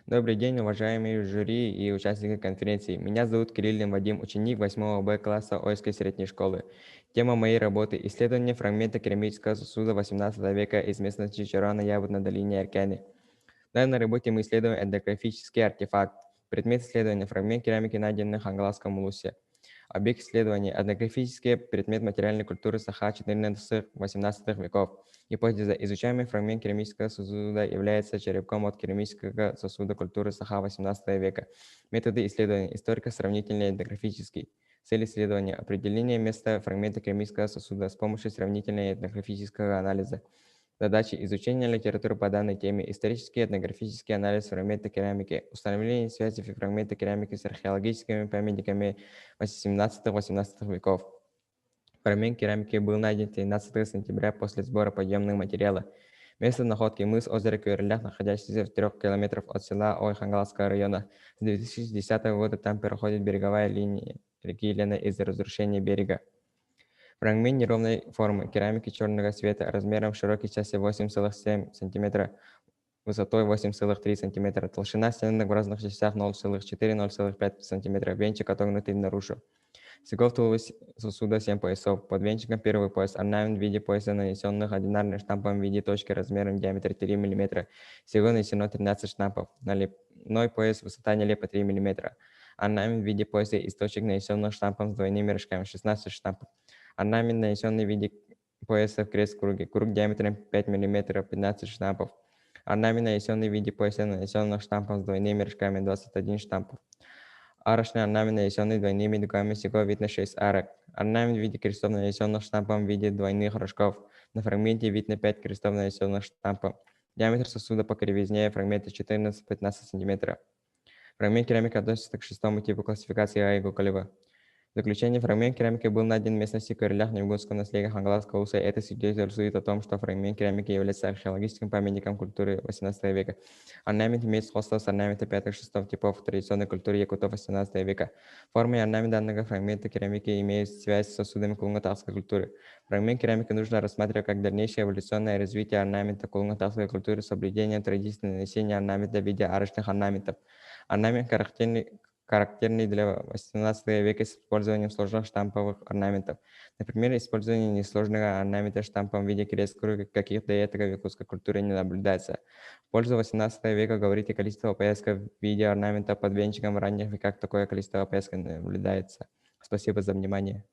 Добрый день, уважаемые жюри и участники конференции. Меня зовут Кириллин Вадим, ученик 8 Б класса Ойской средней школы. Тема моей работы – исследование фрагмента керамического сосуда 18 века из местности Чарана Ябуд на долине Аркяне. В данной работе мы исследуем этнографический артефакт. Предмет исследования – фрагмент керамики, найденный в Хангаласском улусе. Объект исследования – этнографический предмет материальной культуры Саха 14-18 веков. Гипотеза: изучаемый фрагмент керамического сосуда является черепком от керамического сосуда культуры Саха 18 века. Методы исследования: историко-сравнительный этнографический. Цель исследования – определение места фрагмента керамического сосуда с помощью сравнительного этнографического анализа. Задачи: изучение литературы по данной теме, исторический этнографический анализ фрагмента керамики, установление связи фрагмента керамики с археологическими памятниками 17-18 веков. Фрагмент керамики был найден 13 сентября после сбора подъемных материалов. Место находки – мыс озера Кюрелях, находящийся в 3 километрах от села Ой-Хангалского района. С 2010 года там проходит береговая линия реки Лена из-за разрушения берега. Фрагмент неровной формы керамики черного цвета размером в широкой части 8,7 см, высотой 8,3 см, толщина стенок в разных частях 0,4-0,5 см, венчик отогнутый наружу. Всего в туловище сосуда 7 поясов. Под венчиком первый пояс, орнамент в виде пояса, нанесенных одинарным штампом в виде точки размером в диаметре 3 мм. Всего нанесено 13 штампов. Налепной пояс, высота нелепо 3 мм. Орнамент в виде пояса из точек, нанесенных штампом с двойными рожками, 16 штампов. Орнамент, нанесенный в виде пояса в крест-круге. Круг диаметром 5 мм, 15 штампов. Орнамент, нанесенный в виде пояса, нанесенных штампом с двойными рожками, 21 штампов. Арочный орнамент, нанесенный двойными дугами, всего видно 6 арок. Орнамент в виде крестов, нанесенных штампом в виде двойных рожков. На фрагменте видно 5 крестов, нанесенных штампом. Диаметр сосуда по кривизне фрагмента 14-15 см. Фрагмент керамики относится к шестому типу классификации Айгу-Колева. В заключение: фрагмент керамики был найден в местности Кюрелях на югонском наследии Хангаласского улуса. Это свидетельствует о том, что фрагмент керамики является археологическим памятником культуры 18 века. Орнамент имеет сходство с орнаментом 5-6 типов в традиционной культуре якутов 18 века. Форма и орнамент данного фрагмента керамики имеют связь с сосудами кулнготавской культуры. Фрагмент керамики нужно рассматривать как дальнейшее эволюционное развитие орнамента кулнготавской культуры с соблюдением традиции нанесения орнамента в виде арочных орнаментов. Орнамент характерный для 18 века с использованием сложных штамповых орнаментов. Например, использование несложного орнамента штампом в виде крест-круга, каких до этого в якутской культуре не наблюдается. В пользу 18 века говорит и количество поясков в виде орнамента под венчиком. В ранних веках такое количество поясков не наблюдается. Спасибо за внимание.